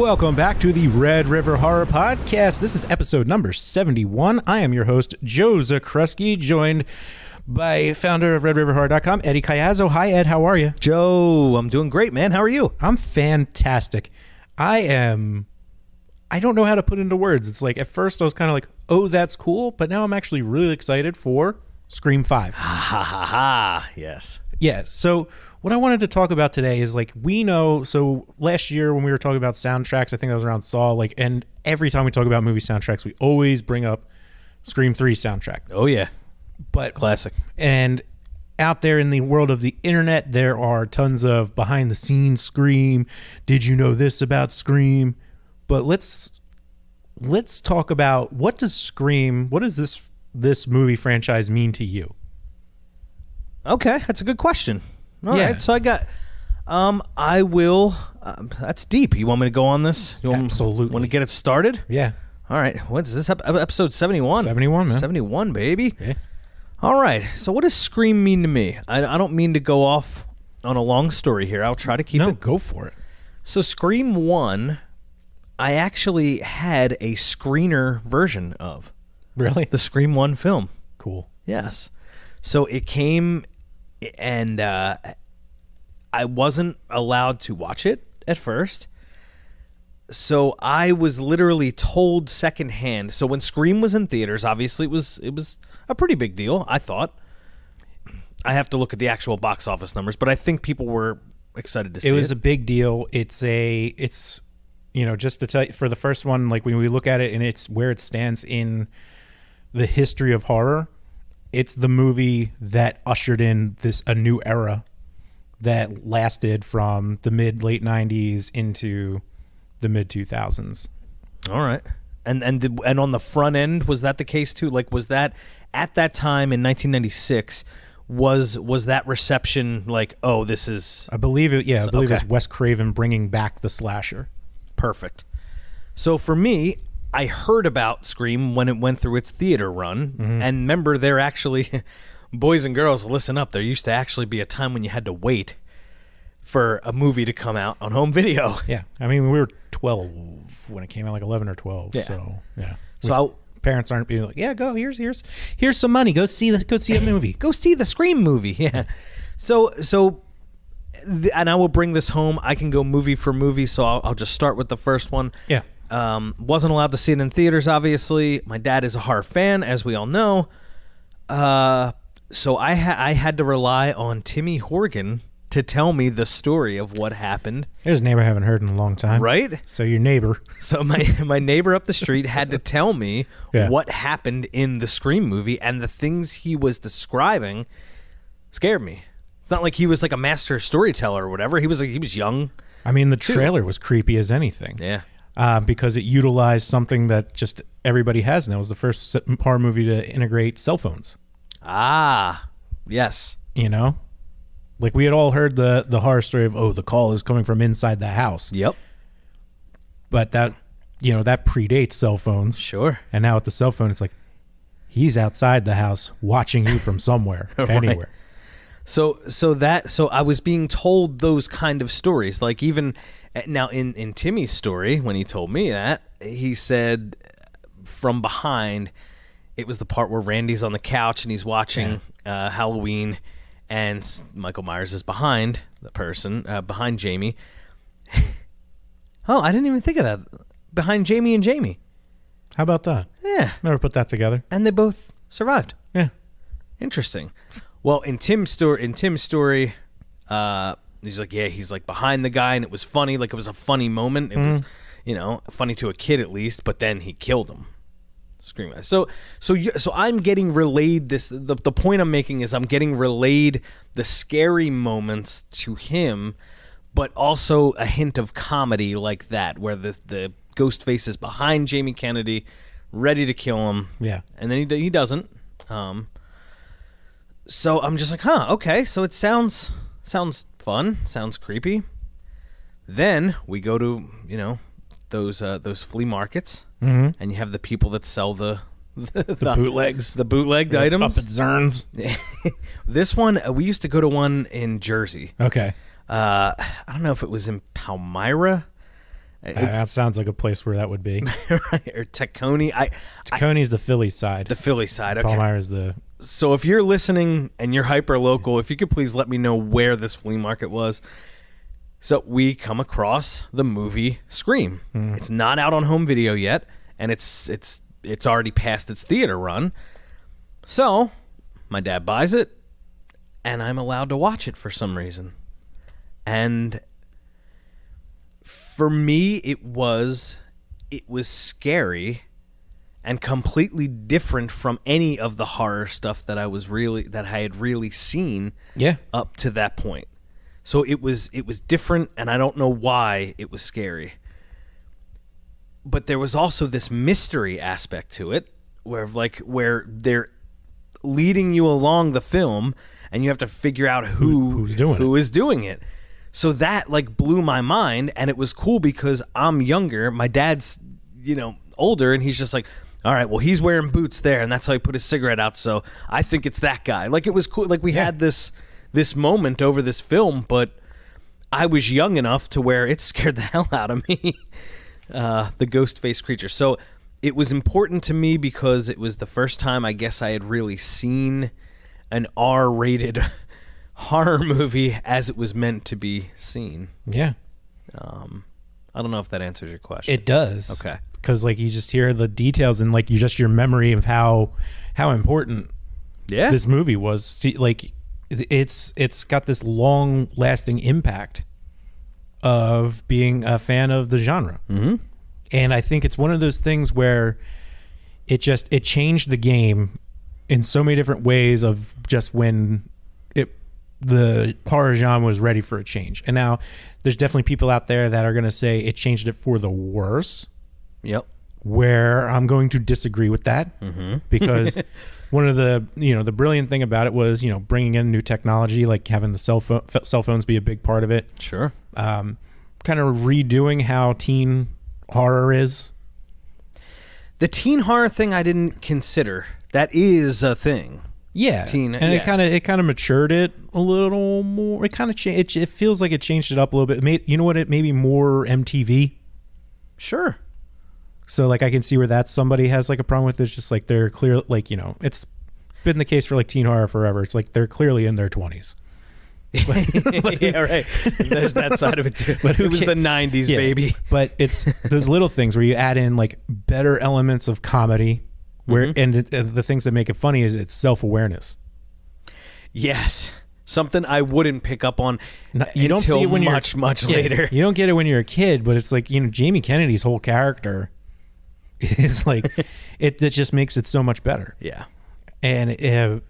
Welcome back to the Red River Horror Podcast. This is episode number 71. I am your host, Joe Zakruski, joined by founder of RedRiverHorror.com, Eddie Cayazzo. Hi, Ed. How are you? Joe, I'm doing great, man. How are you? I'm fantastic. I don't know how to put into words. It's like, at first I was kind of like, oh, that's cool. But now I'm actually really excited for Scream 5. Ha ha ha ha. Yes. Yeah. So what I wanted to talk about today is, like, we know, so last year when we were talking about soundtracks, I think I was around Saw, like, and every time we talk about movie soundtracks, we always bring up Scream 3 soundtrack. Oh, yeah. But classic. And out there in the world of the internet, there are tons of behind the scenes Scream. Did you know this about Scream? But let's talk about, what does this movie franchise mean to you? Okay, that's a good question. All right, so I got, that's deep. You want me to go on this? Absolutely. Want to get it started? Yeah. All right, what's this, episode 71? 71, man. 71, baby. Yeah. All right, so what does Scream mean to me? I don't mean to go off on a long story here. I'll try to keep it. No, go for it. So Scream 1, I actually had a screener version of. Really? The Scream 1 film. Cool. Yes. So it came, and I wasn't allowed to watch it at first. So I was literally told secondhand. So when Scream was in theaters, obviously it was a pretty big deal, I thought. I have to look at the actual box office numbers, but I think people were excited to see it. It was a big deal. It's just to tell you, for the first one, like, when we look at it and it's where it stands in the history of horror, it's the movie that ushered in a new era that lasted from the late 90s into the mid 2000s. All right. And on the front end, was that the case too? Like, was that at that time in 1996, was that reception like, oh, this is, I believe it. Yeah. I believe okay. It's Wes Craven bringing back the slasher. Perfect. So for me, I heard about Scream when it went through its theater run. Mm-hmm. And remember, they're actually, boys and girls, listen up. There used to actually be a time when you had to wait for a movie to come out on home video. Yeah. I mean, we were 12 when it came out, like 11 or 12. Yeah. So, yeah. So parents aren't being like, yeah, go, here's some money. Go see a movie. Go see the Scream movie. Yeah. So and I will bring this home. I can go movie for movie, so I'll just start with the first one. Yeah. Wasn't allowed to see it in theaters, obviously. My dad is a horror fan, as we all know. So I had to rely on Timmy Horgan to tell me the story of what happened. There's a neighbor I haven't heard in a long time. Right? So your neighbor. So my neighbor up the street had to tell me what happened in the Scream movie, and the things he was describing scared me. It's not like he was like a master storyteller or whatever. He was young. I mean, the trailer was creepy as anything. Yeah. Because it utilized something that just everybody has now. It was the first horror movie to integrate cell phones. Ah, yes. You know? Like, we had all heard the horror story of, oh, the call is coming from inside the house. Yep. But that predates cell phones. Sure. And now with the cell phone, it's like, he's outside the house watching you from somewhere, right. Anywhere. So I was being told those kind of stories. Like, even now in Timmy's story, when he told me that, he said from behind, it was the part where Randy's on the couch and he's watching Halloween, and Michael Myers is behind the person, behind Jamie. Oh, I didn't even think of that. Behind Jamie and Jamie. How about that? Yeah. Never put that together. And they both survived. Yeah. Interesting. Well, in Tim's story, he's like, he's like behind the guy, and it was funny. Like, it was a funny moment. It was, funny to a kid at least. But then he killed him. Scream. So I'm getting relayed this. The point I'm making is I'm getting relayed the scary moments to him, but also a hint of comedy like that, where the ghost face is behind Jamie Kennedy, ready to kill him. Yeah, and then he doesn't. So I'm just like, okay. So it sounds fun, sounds creepy. Then we go to those flea markets, and you have the people that sell the bootlegs, the bootlegged items, up at Zern's. This one, we used to go to one in Jersey. Okay, I don't know if it was in Palmyra, That sounds like a place where that would be. Right, or Tacony. Tacony's the Philly side. The Philly side. Okay. Palmyra's the. So if you're listening and you're hyper local, if you could please let me know where this flea market was. So we come across the movie Scream. It's not out on home video yet, and it's already past its theater run. So my dad buys it, and I'm allowed to watch it for some reason. And for me, it was scary and completely different from any of the horror stuff that I had really seen up to that point. So it was different, and I don't know why it was scary. But there was also this mystery aspect to it, where they're leading you along the film, and you have to figure out who is doing it. So that blew my mind, and it was cool because I'm younger. My dad's older, and he's just like, all right, well, he's wearing boots there, and that's how he put his cigarette out. So I think it's that guy. It was cool. We had this moment over this film, but I was young enough to where it scared the hell out of me. The ghost-faced creature. So it was important to me because it was the first time I guess I had really seen an R-rated horror movie as it was meant to be seen. Yeah. I don't know if that answers your question. It does. Okay. Because you just hear the details and your memory of how important this movie was. It's got this long-lasting impact of being a fan of the genre. Mm-hmm. And I think it's one of those things where it changed the game in so many different ways of just when the horror genre was ready for a change. And now there's definitely people out there that are going to say it changed it for the worse. Yep. Where I'm going to disagree with that because one of the the brilliant thing about it was bringing in new technology, like having the cell phones be a big part of it. Sure. Kind of redoing how teen horror is. The teen horror thing I didn't consider. That is a thing. Yeah, it kind of matured it a little more. It kind of changed. It feels like it changed it up a little bit. It made me more MTV. Sure. So I can see where somebody has a problem with this. Just they're clear, it's been the case for teen horror forever. It's they're clearly in their 20s. Yeah, right. There's that side of it too. But it was the 90s, baby. But it's those little things where you add in better elements of comedy, where and the things that make it funny is its self-awareness. Yes. Something I wouldn't pick up on you don't see it when much later. You don't get it when you're a kid, but it's Jamie Kennedy's whole character is it just makes it so much better. Yeah. And it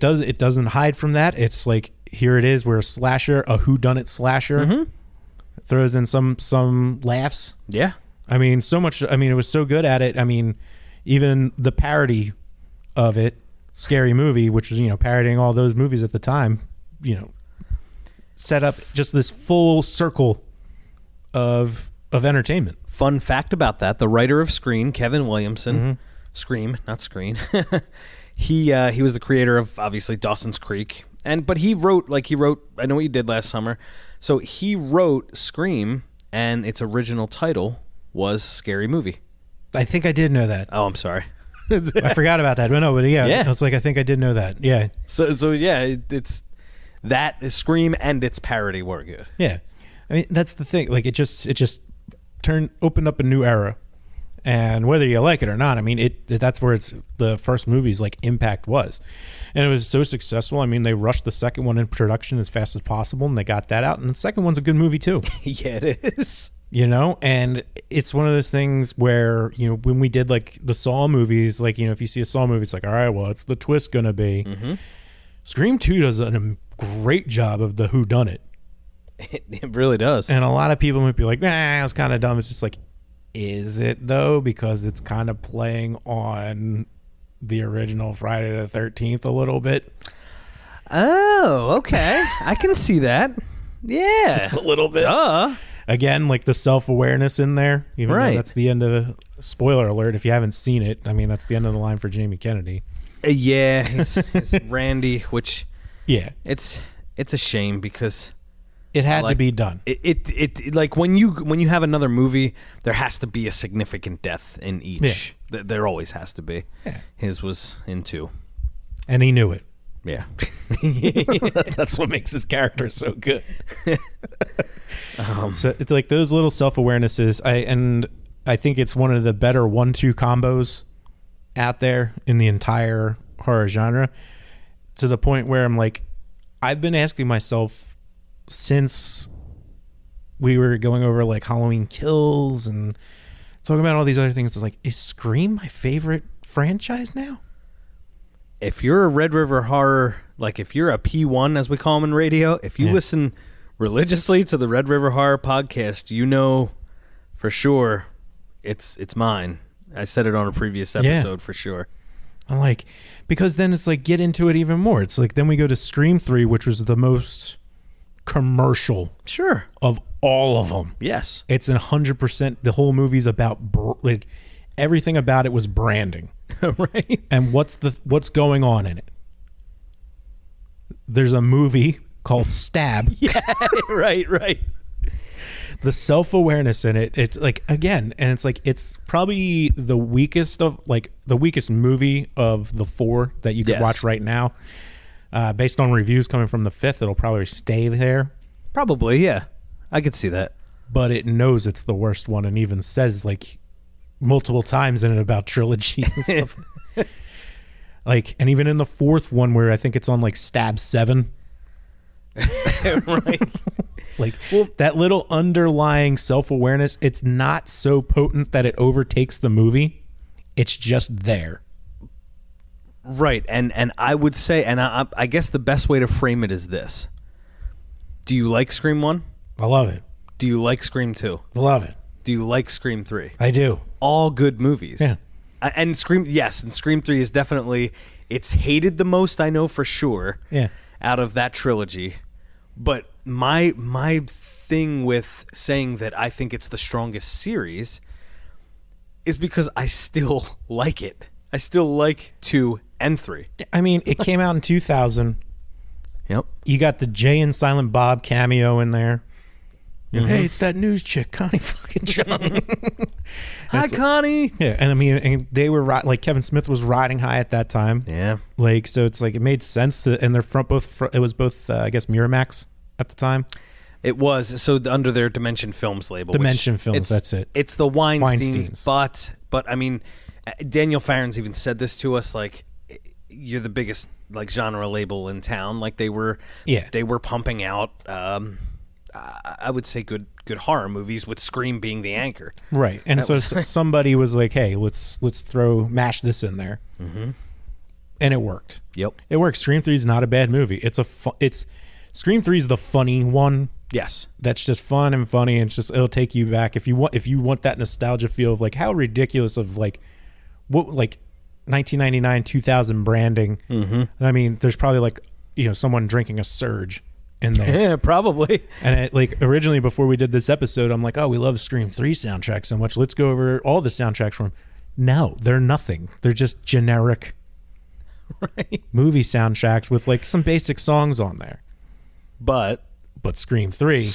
doesn't hide from that. It's here it is, we're a whodunit slasher, throws in some laughs. Yeah. I mean, so much. I mean, it was so good at it. I mean, even the parody of it, Scary Movie, which was parodying all those movies at the time, set up just this full circle of entertainment. Fun fact about that: the writer of Scream, Kevin Williamson, Scream, not Screen. He was the creator of obviously Dawson's Creek, but he wrote I Know What You Did Last Summer, so he wrote Scream, and its original title was Scary Movie. I think I did know that. Oh, I'm sorry. I forgot about that. No, but yeah. It's I think I did know that. Yeah. So yeah, it's that Scream and its parody were good. Yeah. I mean, that's the thing. It just opened up a new era. And whether you like it or not, I mean, that's where the first movie's impact was. And it was so successful. I mean, they rushed the second one in production as fast as possible, and they got that out. And the second one's a good movie too. Yeah, it is. And it's one of those things where, when we did the Saw movies, if you see a Saw movie, it's all right, well, it's the twist going to be. Mm-hmm. Scream 2 does a great job of the whodunit. It really does. And a lot of people might be like, it was kind of dumb. It's just is it though? Because it's kind of playing on the original Friday the 13th a little bit. Oh, okay. I can see that. Yeah. Just a little bit. Duh. Again, the self-awareness in there. Even though that's the end of the spoiler alert. If you haven't seen it, I mean, that's the end of the line for Jamie Kennedy. Yeah, it's Randy, which yeah, it's a shame because It had to be done. It like when you have another movie, there has to be a significant death in each. Yeah. There always has to be. Yeah. His was in 2. And he knew it. Yeah. That's what makes his character so good. So it's like those little self-awarenesses. I think it's one of the better 1-2 combos out there in the entire horror genre, to the point where I'm like, I've been asking myself since we were going over like Halloween Kills and talking about all these other things. It's like, is Scream my favorite franchise now? If you're a Red River Horror, like if you're a P1 as we call them in radio, if you listen religiously to the Red River Horror podcast, you know for sure it's mine. I said it on a previous episode for sure. I'm like, because then it's like, get into it even more. It's like, then we go to Scream 3, which was the most commercial of all of them. Yes. It's 100%. The whole movie's about like everything about it was branding. Right. And what's going on in it? There's a movie called Stab. Yeah, right. The self-awareness in it, it's like, again, and it's like, it's probably the weakest movie of the 4 that you could watch right now. Based on reviews coming from the 5th, it'll probably stay there. Probably, yeah. I could see that. But it knows it's the worst one, and even says like multiple times in it about trilogy and stuff. Like, and even in the 4th one, where I think it's on like Stab 7. Right. Like, that little underlying self-awareness, it's not so potent that it overtakes the movie. It's just there. Right. And I would say, and I guess the best way to frame it is this. Do you like Scream 1? I love it. Do you like Scream 2? I love it. Do you like Scream 3? I do. All good movies. Yeah. And Scream 3 is definitely, it's hated the most, I know for sure. Yeah. Out of that trilogy. But my thing with saying that I think it's the strongest series is because I still like it. I still like 2 and 3. I mean, it came out in 2000. Yep. You got the Jay and Silent Bob cameo in there. Hey, it's that news chick, Connie fucking Chung. Hi, Connie. Yeah, and I mean, and they were like, Kevin Smith was riding high at that time. Yeah. Like, so it's like, it made sense to, and they're it was both, I guess, Miramax at the time. It was, so under their Dimension Films label. Dimension Films, that's it. It's the Weinsteins. But I mean, Daniel Farron's even said this to us, like, you're the biggest like genre label in town. Like they were pumping out I would say good horror movies, with Scream being the anchor. Right. And so somebody was like, hey, let's mash this in there. Mm-hmm. And it worked. Yep. It works. Scream 3 is not a bad movie. Scream 3 is the funny one. Yes. That's just fun and funny, and it'll take you back if you want that nostalgia feel of like how ridiculous of like what, like 1999 2000 branding. Mm-hmm. I mean, there's probably like, someone drinking a Surge in there. Yeah, probably. And it, like, originally before we did this episode, I'm like, oh, we love Scream 3 soundtrack so much, let's go over all the soundtracks from. No, they're nothing. They're just generic movie soundtracks with like some basic songs on there. But Scream 3.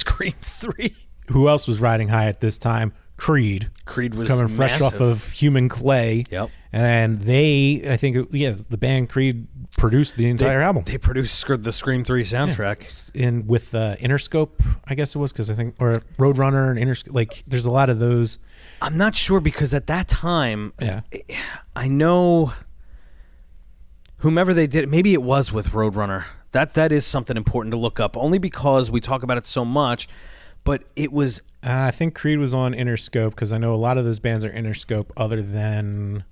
Who else was riding high at this time? Creed was coming fresh off of Human Clay. Yep. And the band Creed produced the entire album. They produced the Scream 3 soundtrack. Yeah. With Interscope, I guess it was, because I think, or Roadrunner and Interscope. Like, there's a lot of those. I'm not sure, because at that time, I know whomever they did, maybe it was with Roadrunner. That is something important to look up, only because we talk about it so much. But it was... I think Creed was on Interscope, because I know a lot of those bands are Interscope other than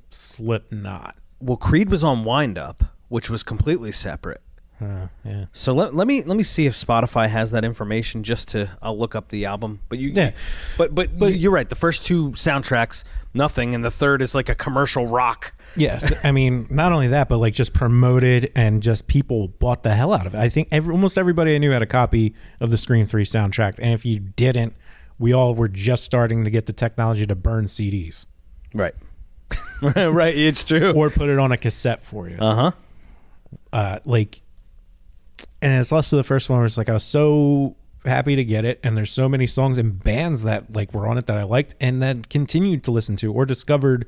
Slipknot. Well, Creed was on Wind Up, which was completely separate. Yeah. So let me see if Spotify has that information, I'll look up the album. But you're right. The first two soundtracks, nothing, and the third is like a commercial rock. Yeah, I mean, not only that, but like just promoted, and just people bought the hell out of it. I think almost everybody I knew had a copy of the Scream 3 soundtrack, and if you didn't, we all were just starting to get the technology to burn CDs. Right. Right, it's true. Or put it on a cassette for you. Uh-huh. Like, And it's also the first one where it's like I was so happy to get it, and there's so many songs and bands that like were on it that I liked, and then continued to listen to or discovered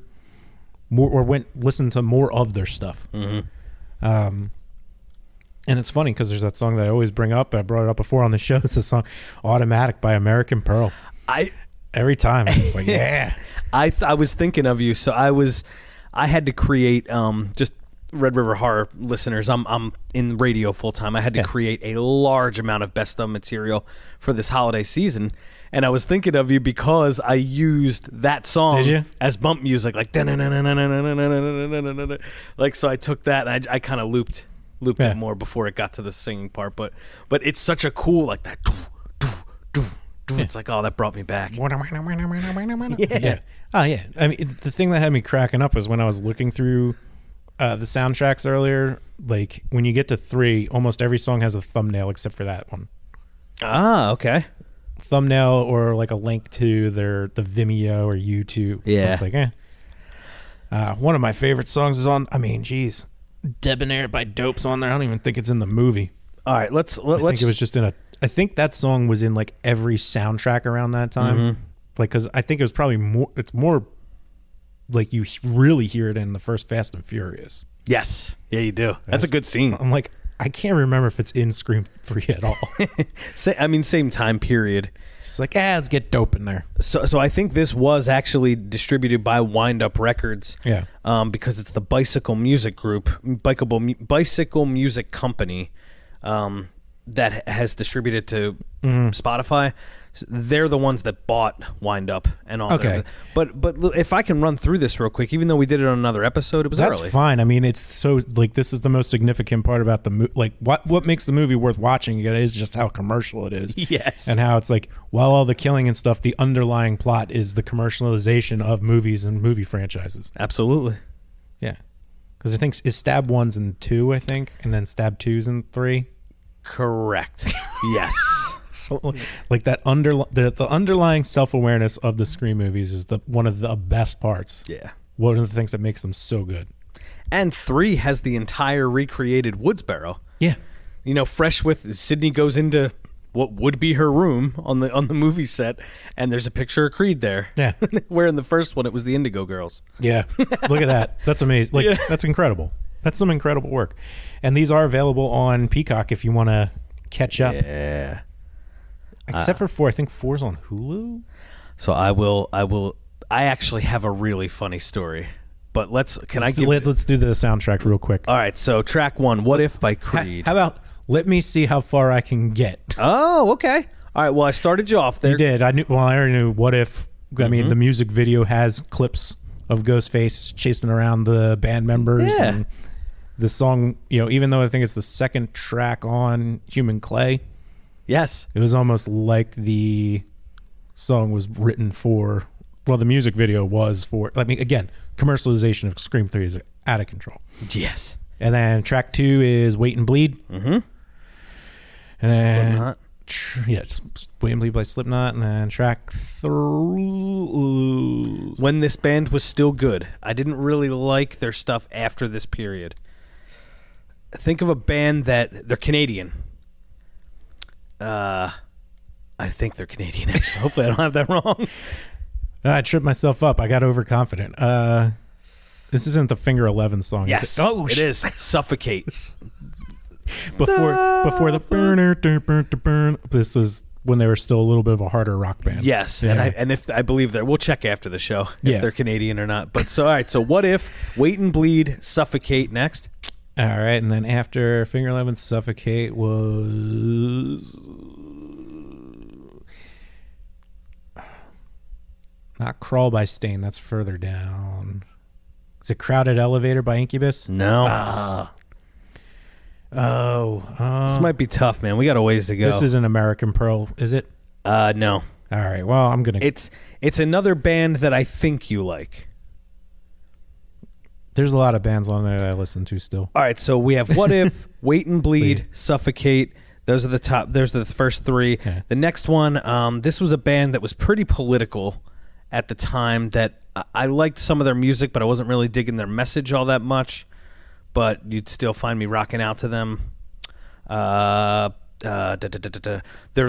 more or listened to more of their stuff. And it's funny because there's that song that I always bring up. I brought it up before on the show. It's the song "Automatic" by American Pearl. Every time it's like, yeah. I was thinking of you, so I had to create just Red River Horror listeners. I'm in radio full time. I had to create a large amount of best of material for this holiday season, and I was thinking of you because I used that song as bump music, like like. So I took that and I kind of looped it more before it got to the singing part. But it's such a cool like that. It's like, oh, that brought me back. Yeah. Oh yeah. I mean, the thing that had me cracking up was when I was looking through the soundtracks earlier. Like when you get to 3, almost every song has a thumbnail except for that one. Ah, okay. Thumbnail or like a link to the Vimeo or YouTube. Yeah. It's like, one of my favorite songs is on. I mean, geez, "Debonair" by Dope's on there. I don't even think it's in the movie. All right, let's. I think it was just in a. I think that song was in like every soundtrack around that time. Like, because I think it was probably more. It's more like you really hear it in the first Fast and Furious. Yes, yeah, you do. That's a good scene. I'm like, I can't remember if it's in Scream 3 at all. Same time period. It's like, let's get Dope in there. So I think this was actually distributed by Wind Up Records. Yeah. Because it's the Bicycle Music Group, Bicycle Music Company, that has distributed to Spotify. So they're the ones that bought Wind Up and all. Okay. But if I can run through this real quick, even though we did it on another episode, it was That's early. fine. I mean, it's so like this is the most significant part about the movie. Like what makes the movie worth watching is just how commercial it is. Yes. And how it's like while all the killing and stuff, the underlying plot is the commercialization of movies and movie franchises. Absolutely. Yeah. Because I think is Stab 1's in 2, I think, and then Stab 2's in 3. Correct. Yes. So, like that the underlying self-awareness of the Scream movies is one of the best parts. Yeah. One of the things that makes them so good. And 3 has the entire recreated Woodsboro. Yeah. You know, fresh with Sidney goes into what would be her room on the movie set, and there's a picture of Creed there. Yeah. Where in the first one it was the Indigo Girls. Yeah. Look at that. That's amazing. Like that's incredible. That's some incredible work. And these are available on Peacock if you want to catch up. Yeah. Except for 4. I think 4's on Hulu. So I actually have a really funny story. But let's do the soundtrack real quick. All right, so track 1, What If by Creed. How about let me see how far I can get? Oh, okay. All right, well, I started you off there. You did. I already knew What If. I mean, the music video has clips of Ghostface chasing around the band members. Yeah. And the song, even though I think it's the second track on Human Clay. Yes. It was almost like the song was written for, the music video was for, I mean, again, commercialization of Scream 3 is out of control. Yes. And then track 2 is Wait and Bleed. Mm-hmm. And then, Slipknot. Wait and Bleed by Slipknot. And then track 3. When This Band Was Still Good. I didn't really like their stuff after this period. Think of a band they're Canadian. I think they're Canadian, actually. Hopefully I don't have that wrong. I tripped myself up. I got overconfident. This isn't the Finger 11 song. Yes. It is. Suffocate. Before the burn. This is when they were still a little bit of a harder rock band. Yes. Yeah. And if I believe we'll check after the show if they're Canadian or not. But all right. So What If, Wait and Bleed, Suffocate next. All right. And then after Finger 11, Suffocate was not Crawl by Stain. That's further down. Is it Crowded Elevator by Incubus? No. This might be tough, man. We got a ways to go. This is an American Pearl, is it? No. All right. Well, I'm gonna. It's another band that I think you like. There's a lot of bands on there that I listen to still. All right. So we have What If, Wait and Bleed, Suffocate. Those are the top. Those are the first 3. Yeah. The next one. This was a band that was pretty political at the time. That I liked some of their music, but I wasn't really digging their message all that much. But you'd still find me rocking out to them. Their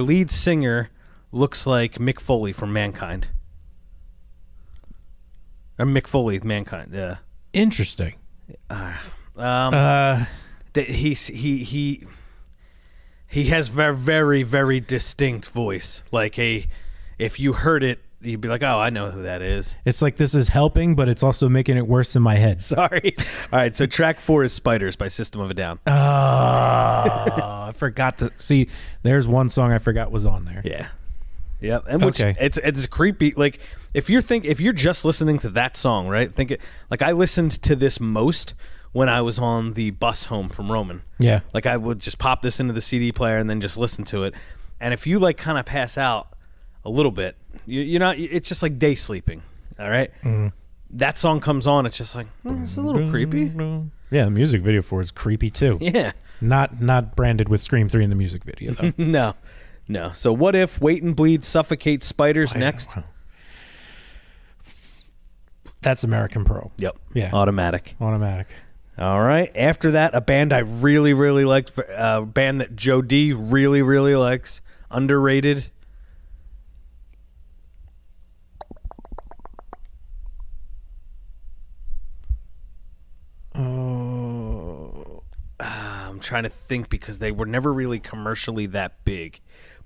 lead singer looks like Mick Foley from Mankind. Or Mick Foley, Mankind. Yeah. Interesting. He has very, very, very distinct voice. Like if you heard it, you'd be like, "Oh, I know who that is." It's like this is helping, but it's also making it worse in my head. Sorry. All right, so track 4 is "Spiders" by System of a Down. Oh, I forgot to see. There's one song I forgot was on there. Yeah. Yep. And which it's creepy. Like if you're just listening to that song, right? Think it like I listened to this most when I was on the bus home from Roman. Yeah. Like I would just pop this into the CD player and then just listen to it. And if you like kind of pass out a little bit, you're not. It's just like day sleeping. All right. That song comes on. It's just like it's a little creepy. Yeah, the music video for it is creepy too. Yeah. Not branded with Scream 3 in the music video though. No. So what if Wait and Bleed, Suffocate, Spiders next? That's American Pearl. Yep. Yeah. Automatic. All right. After that, a band I really, really liked, a band that Joe D really, really likes, underrated. I'm trying to think because they were never really commercially that big.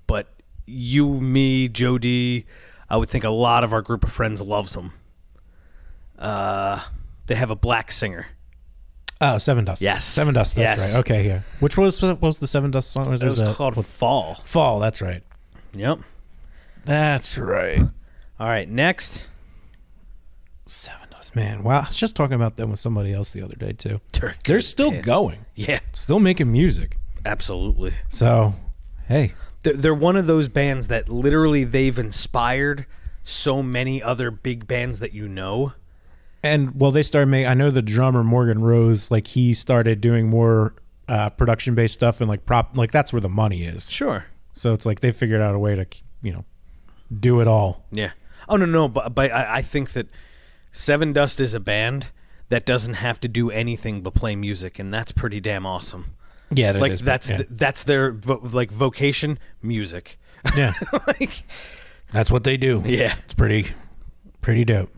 But you, me, Joe D, I would think a lot of our group of friends loves them. They have a black singer. Oh, Seven Dust. Yes. Seven Dust, that's Yes. right. Okay, yeah. Which was the Seven Dust song? It was called Fall. Fall, that's right. Yep. That's right. All right, next. Seven Dust. Man, wow. I was just talking about them with somebody else the other day, too. They're They're still band. going. Yeah. Still making music. Absolutely. So, hey. They're one of those bands that literally they've inspired so many other big bands that you know. And, well, they started making, I know the drummer, Morgan Rose, like, he started doing more production-based stuff and, like, that's where the money is. Sure. So it's like they figured out a way to, do it all. Yeah. Oh, no, but I think that Seven Dust is a band that doesn't have to do anything but play music, and that's pretty damn awesome. Yeah, like that's their vocation, music. Yeah, like that's what they do. Yeah, it's pretty dope.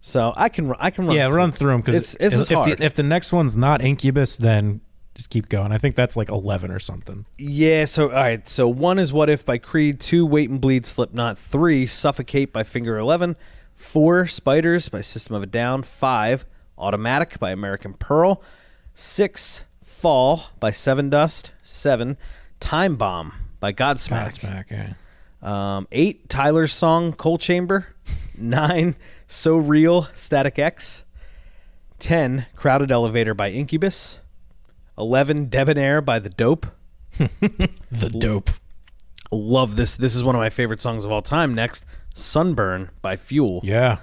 So I can run. Yeah, run through them because it's hard. If the next one's not Incubus, then just keep going. I think that's like 11 or something. Yeah. So all right. So 1 is What If by Creed. 2, Wait and Bleed, Slipknot. 3, Suffocate by Finger 11. 4, Spiders by System of a Down. 5, Automatic by American Pearl. 6, Fall by Seven Dust. 7, Time Bomb by Godsmack. Yeah. 8, Tyler's Song, Coal Chamber. 9, So Real, Static X. 10, Crowded Elevator by Incubus. 11, Debonair by The Dope. The Dope. Love this. This is one of my favorite songs of all time. Next, Sunburn by Fuel. Yeah.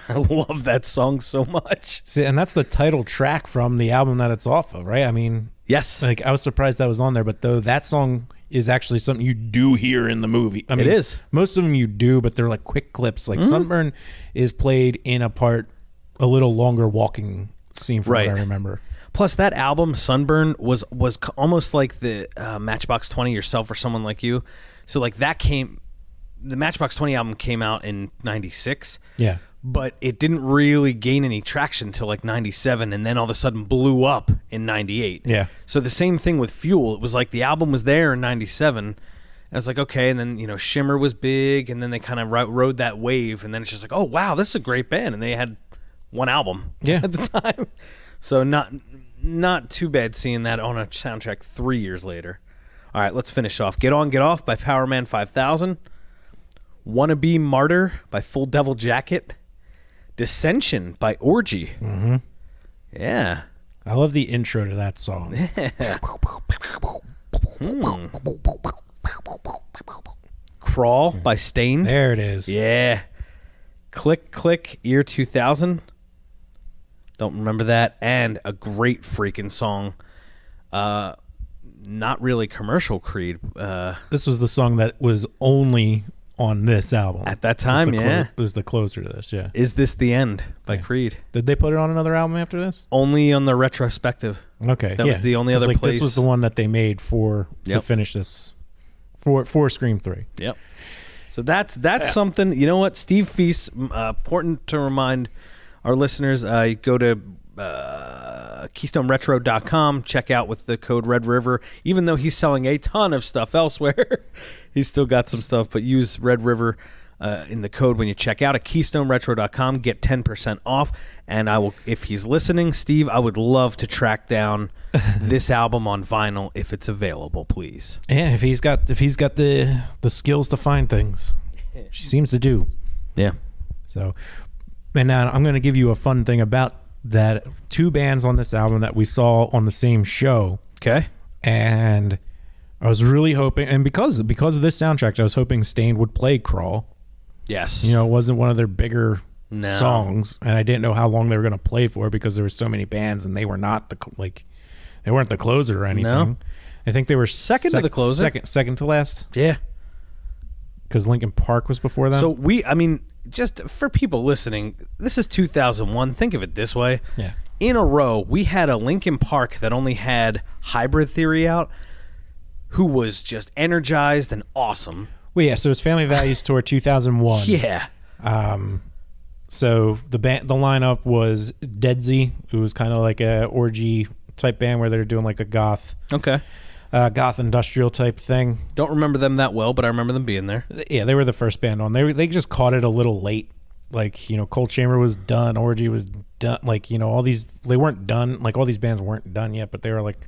I love that song so much. See, and that's the title track from the album that it's off of, right? I mean, yes. Like, I was surprised that was on there, but though that song is actually something you do hear in the movie. I mean, it is. Most of them you do, but they're like quick clips. Like Sunburn is played in a part, a little longer walking scene from what I remember. Plus, that album, Sunburn, was almost like the Matchbox 20 Yourself or Someone Like You. So, like, the Matchbox 20 album came out in 96. Yeah. But it didn't really gain any traction until like 97, and then all of a sudden blew up in 98. Yeah. So the same thing with Fuel. It was like the album was there in 97. I was like, okay, and then, Shimmer was big, and then they kind of rode that wave, and then it's just like, oh, wow, this is a great band. And they had one album at the time. So not too bad seeing that on a soundtrack 3 years later. All right, let's finish off. Get On, Get Off by Powerman 5000. Wanna Be Martyr by Full Devil Jacket. Dissension by Orgy. Mm-hmm. Yeah. I love the intro to that song. Crawl by Stain. There it is. Yeah. Click Click Year 2000. Don't remember that. And a great freaking song. Not really commercial Creed. This was the song that was only on this album. At that time, was the closer to this, yeah. Is This the End by Creed. Did they put it on another album after this? Only on the retrospective. Okay, that was the only other place. This was the one that they made to finish this for Scream 3. Yep. So that's something. You know what, Steve Feast. Important to remind our listeners. Go to KeystoneRetro.com. Check out with the code Red River. Even though he's selling a ton of stuff elsewhere, he's still got some stuff. But use Red River in the code when you check out at KeystoneRetro.com. Get 10% off. And I will, if he's listening, Steve, I would love to track down this album on vinyl if it's available, please. Yeah, if he's got the skills to find things, she seems to do. Yeah. So, and now I'm going to give you a fun thing about that. 2 bands on this album that we saw on the same show. Okay. And I was really hoping, and because of this soundtrack, I was hoping Stained would play Crawl. Yes. You know, it wasn't one of their bigger songs, and I didn't know how long they were going to play for because there were so many bands, and they were not they weren't the closer or anything. No. I think they were second to the closer. Second to last. Yeah. Because Linkin Park was before them. So just for people listening, this is 2001. Think of it this way. Yeah. In a row, we had a Linkin Park that only had Hybrid Theory out, who was just energized and awesome. Well, yeah, so it's Family Values Tour 2001. Yeah. So the lineup was Dead Z, who was kind of like a orgy type band where they're doing like a goth industrial type thing. Don't remember them that well, but I remember them being there. Yeah, they were the first band on. They just caught it a little late. Like, you know, Cold Chamber was done, Orgy was done. Like, you know, all these, they weren't done. Like, all these bands weren't done yet, but they were like,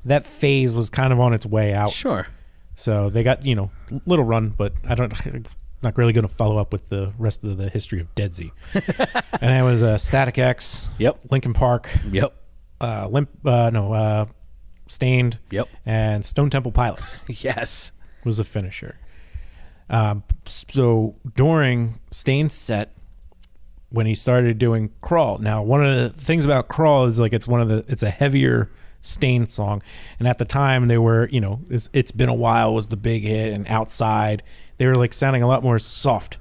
that phase was kind of on its way out. Sure. So they got, you know, little run, but I'm not really going to follow up with the rest of the history of Dead Z. And it was Static X. Yep. Linkin Park. Yep. Stained. Yep. And Stone Temple Pilots. Yes. Was a finisher. So during Stained's set, when he started doing Crawl, now one of the things about Crawl is like it's a heavier Stained song, and at the time they were, you know, It's Been a While was the big hit, and Outside, they were like sounding a lot more soft.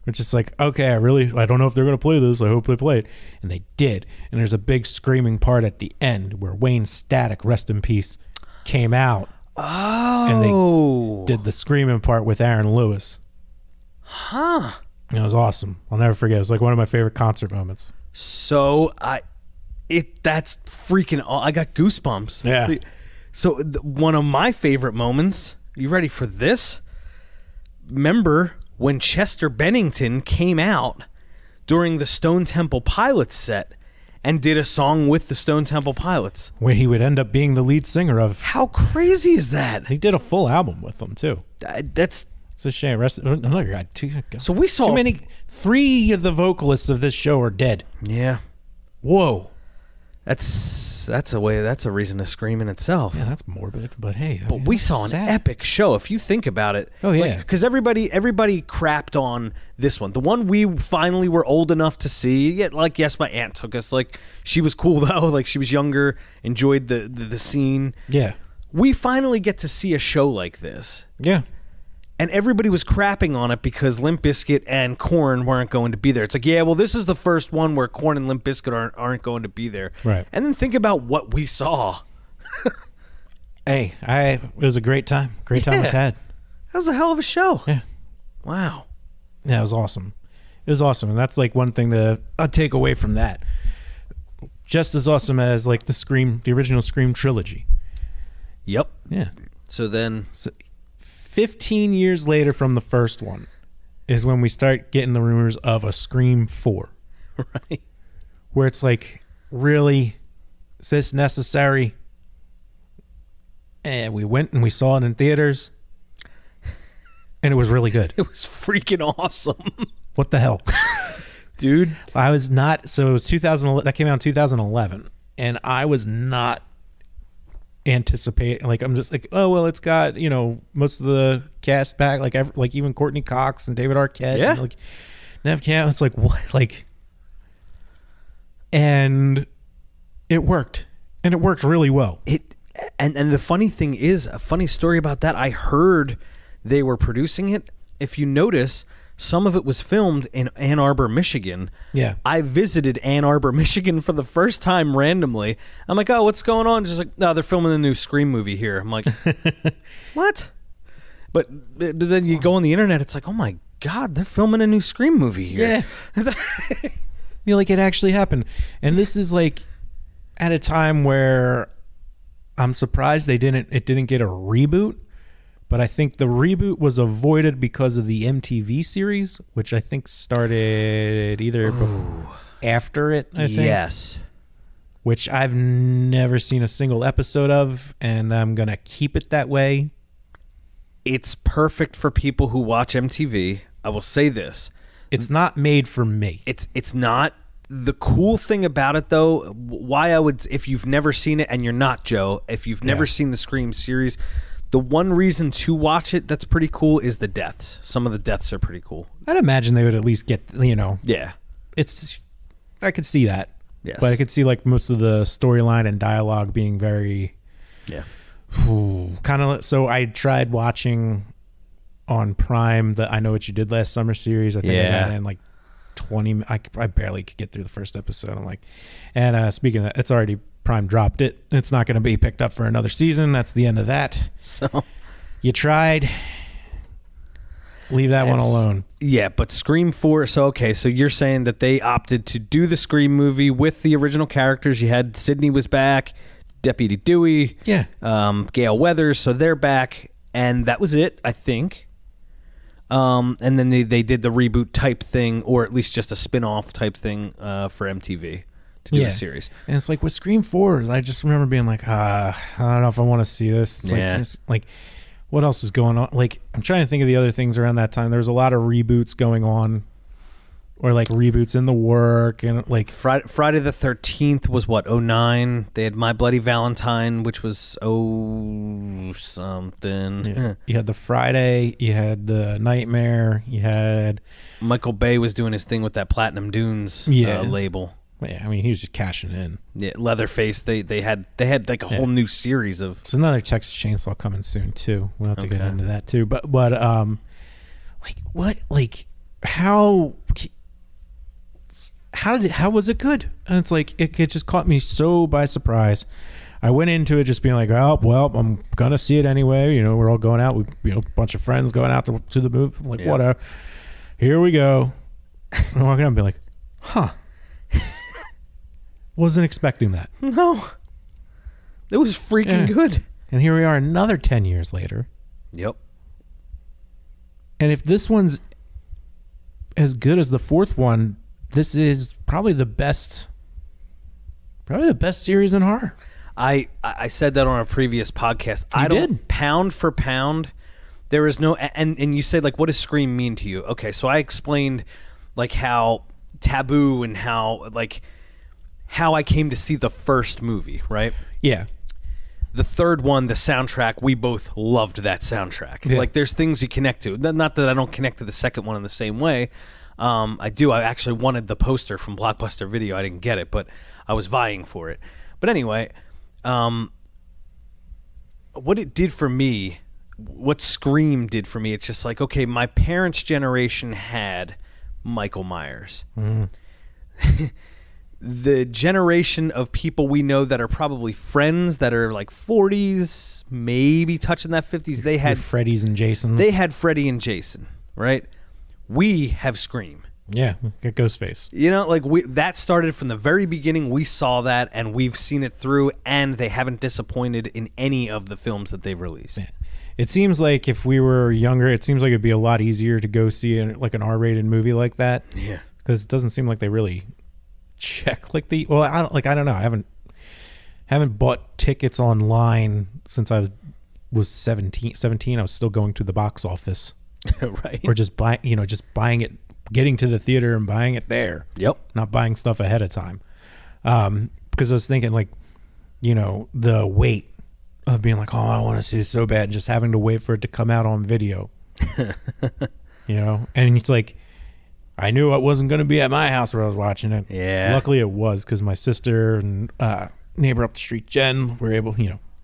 Which is like, okay, I don't know if they're going to play this. I hope they play it. And they did. And there's a big screaming part at the end where Wayne Static, rest in peace, came out. Oh. And they did the screaming part with Aaron Lewis. Huh. And it was awesome. I'll never forget. It was like one of my favorite concert moments. So that's freaking, I got goosebumps. Yeah. So one of my favorite moments, you ready for this? Remember when Chester Bennington came out during the Stone Temple Pilots set and did a song with the Stone Temple Pilots, where he would end up being the lead singer of. How crazy is that? He did a full album with them too. It's a shame. Another guy. So we saw too many. 3 of the vocalists of this show are dead. Yeah. Whoa. That's a reason to scream in itself. Yeah, that's morbid, but hey. But we saw an epic show if you think about it. Oh yeah, because everybody crapped on this one. The one we finally were old enough to see. Yeah, like yes, my aunt took us. Like she was cool though. Like she was younger, enjoyed the scene. Yeah, we finally get to see a show like this. Yeah. And everybody was crapping on it because Limp Bizkit and Korn weren't going to be there. It's like, yeah, well, this is the first one where Korn and Limp Bizkit aren't going to be there. Right. And then think about what we saw. Hey, it was a great time. Great time was had. That was a hell of a show. Yeah. Wow. Yeah, it was awesome. It was awesome. And that's like one thing that I'll take away from that. Just as awesome as like the original Scream trilogy. Yep. Yeah. So then... 15 years later from the first one is when we start getting the rumors of a Scream 4. Right. Where it's like, really? Is this necessary? And we went and we saw it in theaters. And it was really good. It was freaking awesome. What the hell? Dude. I was not, so it was 2011, that came out in 2011. And I was not anticipate, like I'm just like, oh well, it's got, you know, most of the cast back, like even Courtney Cox and David Arquette, yeah, and like Nev Campbell. It's like, what, like, and it worked, and it worked really well. And the funny thing is, a funny story about that, I heard they were producing it if you notice, some of it was filmed in Ann Arbor, Michigan. Yeah. I visited Ann Arbor, Michigan for the first time randomly. I'm like, oh, what's going on? Just like, no, they're filming the new Scream movie here. I'm like, what? But then you go on the internet, it's like, oh my God, they're filming a new Scream movie here. Yeah. Like it actually happened. And this is like at a time where I'm surprised it didn't get a reboot, but I think the reboot was avoided because of the MTV series, which I think started either after it, I think. Yes. Which I've never seen a single episode of, and I'm going to keep it that way. It's perfect for people who watch MTV. I will say this. It's not made for me. It's not. The cool thing about it, though, why I would, if you've never seen it, and you're not, Joe, if you've never seen the Scream series, the one reason to watch it that's pretty cool is the deaths. Some of the deaths are pretty cool. I'd imagine they would at least get, Yeah. I could see that. Yes. But I could see like most of the storyline and dialogue being very... Yeah. Kind of. So I tried watching on Prime the I Know What You Did Last Summer series. I think I got in like 20. I barely could get through the first episode. I'm like, and speaking of that, it's already Prime dropped it. It's not going to be picked up for another season. That's the end of that. So you tried. Leave that one alone. Yeah, but Scream 4. So you're saying that they opted to do the Scream movie with the original characters. You had Sidney was back, Deputy Dewey, Gail Weathers, so they're back, and that was it, I think. And then they did the reboot type thing, or at least just a spin-off type thing for MTV to do a series. And it's like with Scream 4, I just remember being like, I don't know if I want to see this. It's like what else was going on? Like, I'm trying to think of the other things around that time. There was a lot of reboots going on, or like reboots in the work, and like Friday the 13th was what, 09? They had My Bloody Valentine, which was something. Yeah. You had the Friday, you had the Nightmare, you had Michael Bay was doing his thing with that Platinum Dunes label. Yeah, I mean, he was just cashing in. Yeah, Leatherface. They had like a whole new series of. There's another Texas Chainsaw coming soon too. We'll have to get into that too. But like what, like how was it good? And it's like it just caught me so by surprise. I went into it just being like, oh well, I'm gonna see it anyway. We're all going out. We a bunch of friends going out to the movie. I'm like, whatever. Here we go. I'm walking out and be like, huh. Wasn't expecting that. No. It was freaking good. And here we are another 10 years later. Yep. And if this one's as good as the fourth one, this is probably the best series in horror. I said that on a previous podcast. Pound for pound, there is no, and you said, like, what does Scream mean to you? Okay, so I explained like how taboo and how I came to see the first movie, right? Yeah. The third one, the soundtrack, we both loved that soundtrack. Yeah. Like, there's things you connect to. Not that I don't connect to the second one in the same way. I do. I actually wanted the poster from Blockbuster Video. I didn't get it, but I was vying for it. But anyway, what it did for me, what Scream did for me, it's just like, okay, my parents' generation had Michael Myers. Mm-hmm. The generation of people we know that are probably friends that are like 40s, maybe touching that 50s, they had Freddy's and Jason's. They had Freddy and Jason, right? We have Scream. Yeah, get Ghostface. Like that started from the very beginning. We saw that, and we've seen it through, and they haven't disappointed in any of the films that they've released. Yeah. It seems like if we were younger, it seems like it'd be a lot easier to go see like an R-rated movie like that. Yeah, because it doesn't seem like they really check like I don't know. I haven't bought tickets online since I was 17. I was still going to the box office, right? Or just buying it, getting to the theater and buying it there. Yep. Not buying stuff ahead of time. Because I was thinking like, the wait of being like, oh, I want to see this so bad, and just having to wait for it to come out on video. And it's like, I knew it wasn't going to be at my house where I was watching it. Yeah. Luckily it was, because my sister and neighbor up the street, Jen, were able,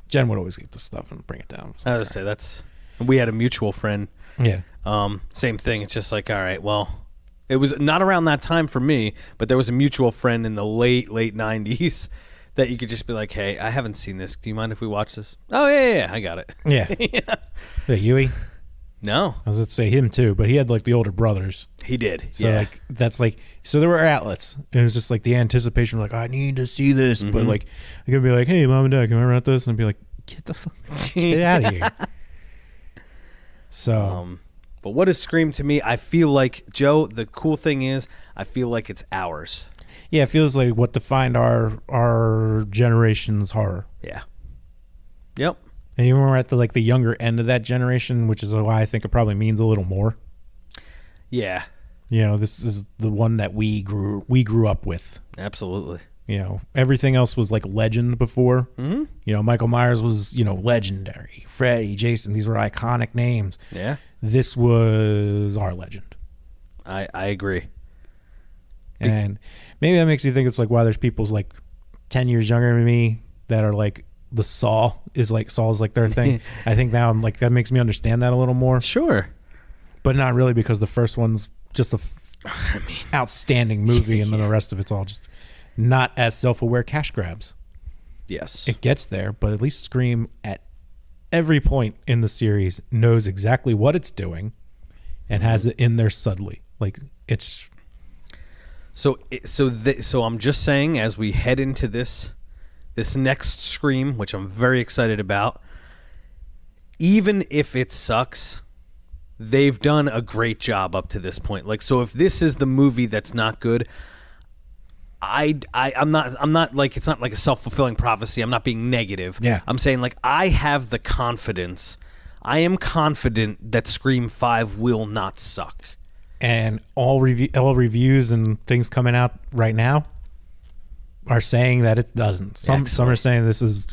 Jen would always get the stuff and bring it down. I was going to say, we had a mutual friend Yeah. Same thing. It's just like, all right, well, it was not around that time for me, but there was a mutual friend in the late 90s that you could just be like, hey, I haven't seen this. Do you mind if we watch this? Oh, yeah, I got it. Yeah. Yeah. Yeah, Huey. No. I was going to say him too, but he had like the older brothers. He did. So yeah. like that's like so there were outlets. And it was just like the anticipation, like I need to see this, but like I'm gonna be like, hey, mom and dad, can I rent this? And I'd be like, get the fuck, get out of here. So, but what is Scream to me? I feel like, Joe, the cool thing is, I feel like it's ours. yeah, it feels like what defined our generation's horror. Yeah. Yep. And even when we're at the younger end of that generation, which is why I think it probably means a little more. Yeah. You know, this is the one that we grew up with. Absolutely. You know, everything else was like legend before. Mm-hmm. You know, Michael Myers was, legendary. Freddy, Jason, these were iconic names. Yeah. This was our legend. I agree. And maybe that makes me think it's like why there's people's like 10 years younger than me that are like Saw is like their thing. I think now I'm like, that makes me understand that a little more. Sure. But not really, because the first one's just outstanding movie, and then the rest of it's all just not as self-aware cash grabs. Yes. It gets there, but at least Scream at every point in the series knows exactly what it's doing and has it in there subtly. Like it's so I'm just saying, as we head into this next Scream, which I'm very excited about, even if it sucks, they've done a great job up to this point. Like, so if this is the movie that's not good, I'm not like, it's not like a self-fulfilling prophecy. I'm not being negative. Yeah. I'm saying, like, I have the confidence. I am confident that Scream 5 will not suck. And all reviews and things coming out right now are saying that it doesn't. Some are saying this is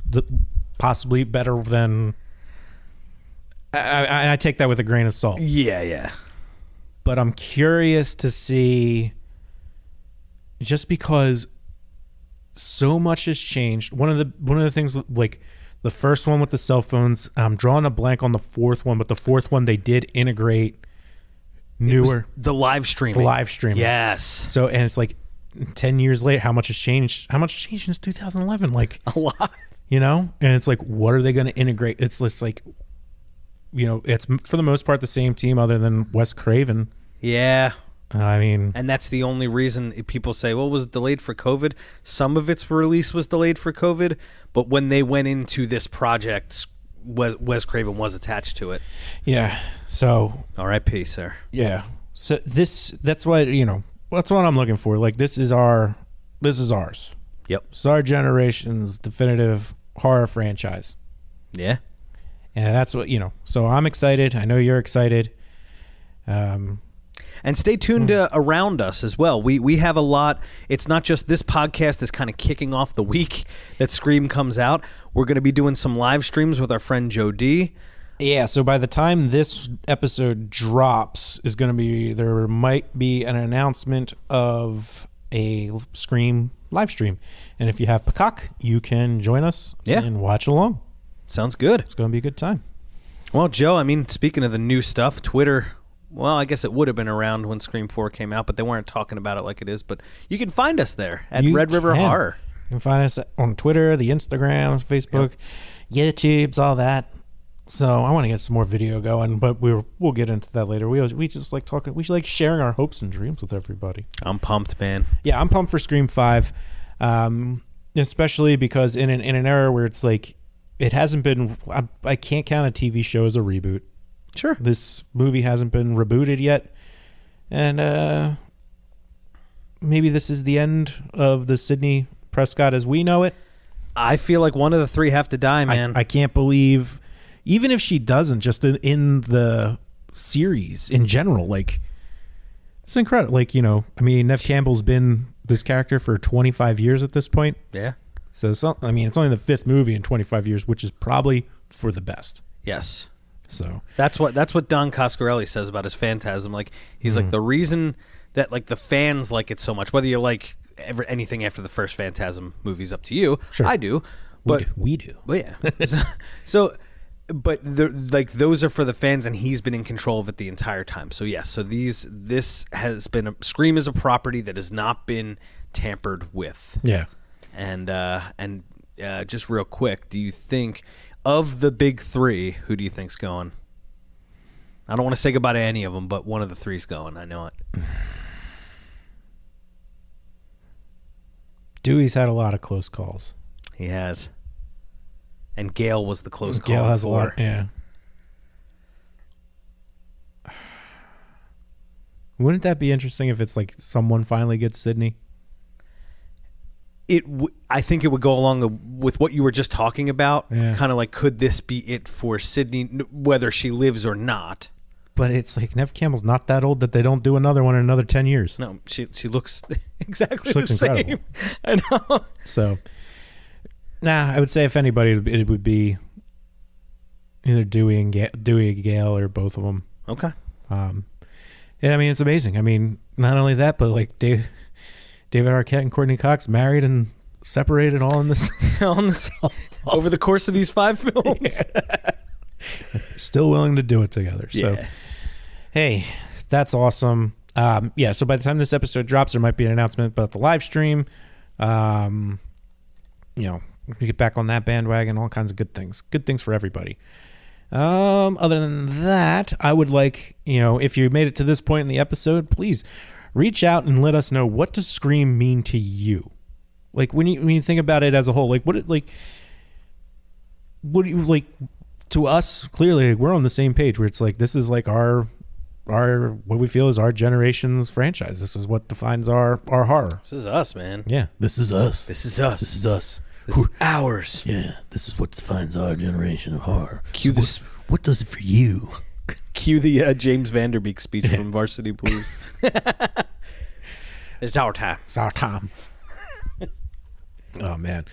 possibly better than. I take that with a grain of salt. Yeah. But I'm curious to see, just because so much has changed. One of the things, like the first one with the cell phones, I'm drawing a blank on the fourth one, but the fourth one they did integrate newer the live streaming. Yes. So, and it's like 10 years later, how much has changed? How much changed since 2011? Like a lot. And it's like, what are they going to integrate? It's just like, it's for the most part the same team other than Wes Craven. Yeah. I mean, and that's the only reason people say, well, it was delayed for COVID. Some of its release was delayed for COVID, but when they went into this project, Wes Craven was attached to it. Yeah. So R.I.P., sir. Yeah. So that's what I'm looking for. Like, this is ours. Yep. It's our generation's definitive horror franchise. Yeah. And that's what, so I'm excited. I know you're excited. And stay tuned around us as well. We have a lot. It's not just this podcast is kind of kicking off the week that Scream comes out. We're going to be doing some live streams with our friend Joe D. Yeah, so by the time this episode drops, there might be an announcement of a Scream live stream. And if you have Peacock, you can join us and watch along. Sounds good. It's going to be a good time. Well, Joe, I mean, speaking of the new stuff, Twitter, well, I guess it would have been around when Scream 4 came out, but they weren't talking about it like it is. But you can find us there at Red River Horror. You can find us on Twitter, the Instagrams, Facebook, YouTubes, all that. So I want to get some more video going, but we'll get into that later. We just like talking. We like sharing our hopes and dreams with everybody. I'm pumped, man. Yeah, I'm pumped for Scream 5, especially because in an era where it's like it hasn't been. I can't count a TV show as a reboot. Sure. This movie hasn't been rebooted yet, and maybe this is the end of the Sidney Prescott as we know it. I feel like one of the three have to die, man. I can't believe, even if she doesn't, just in the series in general, like, it's incredible. Like, I mean, Neve Campbell's been this character for 25 years at this point. Yeah. So it's only the fifth movie in 25 years, which is probably for the best. Yes. So that's what Don Coscarelli says about his Phantasm. Like, he's like, the reason that like the fans like it so much, whether you like anything after the first Phantasm movie's up to you. Sure. I do. But we do. But yeah. So but like those are for the fans, and he's been in control of it the entire time. So yes, so this has been Scream is a property that has not been tampered with. Yeah. And just real quick, do you think of the big three, who do you think's going? I don't want to say goodbye to any of them, but one of the three's going. I know it. Dewey's had a lot of close calls. He has. And Gale was the close call. Gale has a lot, yeah. Wouldn't that be interesting if it's like someone finally gets Sidney? I think it would go along with what you were just talking about. Yeah. Kind of like, could this be it for Sidney, whether she lives or not? But it's like Neve Campbell's not that old that they don't do another one in another 10 years. No, she looks exactly She looks the same. incredible. I know. So, I would say if anybody, it would be either Dewey and Gale or both of them. Okay. Yeah, I mean, it's amazing. I mean, not only that, but like David Arquette and Courtney Cox married and separated all in this over the course of these 5 films. Yeah. Still willing to do it together. So, hey, that's awesome. So by the time this episode drops, there might be an announcement about the live stream. We get back on that bandwagon, all kinds of good things for everybody. Other than that, I would like, if you made it to this point in the episode, please reach out and let us know, what does Scream mean to you? Like when you think about it as a whole, like what do you like? To us, clearly, we're on the same page where it's like, this is like our what we feel is our generation's franchise. This is what defines our horror. This is us, man. Yeah, this is us. This is us. This is us. This is ours. Yeah, this is what defines our generation of horror. Cue this. What does it for you? Cue the James Vanderbeek speech from Varsity Blues. It's our time. It's our time. Oh man.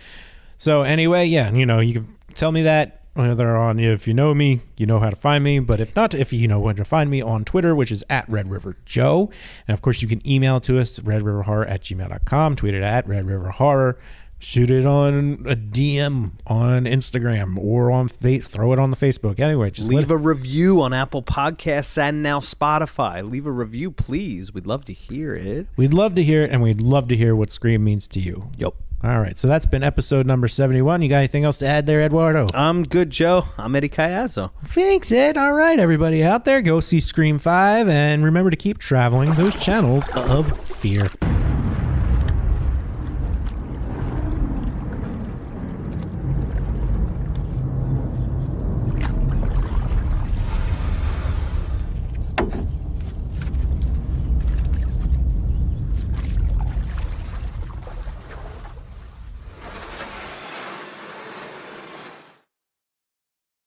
So anyway, yeah, you can tell me that. Whether if you know me, you know how to find me. But if not, if you know where to find me on Twitter, which is @RedRiverJoe. And of course, you can email to us, redriverhorror@gmail.com, tweet it at RedRiverHorror, shoot it on a DM on Instagram or on throw it on the Facebook. Anyway, just leave a review on Apple Podcasts and now Spotify. Leave a review, please. We'd love to hear it. We'd love to hear it, and we'd love to hear what Scream means to you. Yep. All right, so that's been episode number 71. You got anything else to add there, Eduardo? I'm good, Joe. I'm Eddie Cayazzo. Thanks, Ed. All right, everybody out there, go see Scream 5, and remember to keep traveling those channels of fear.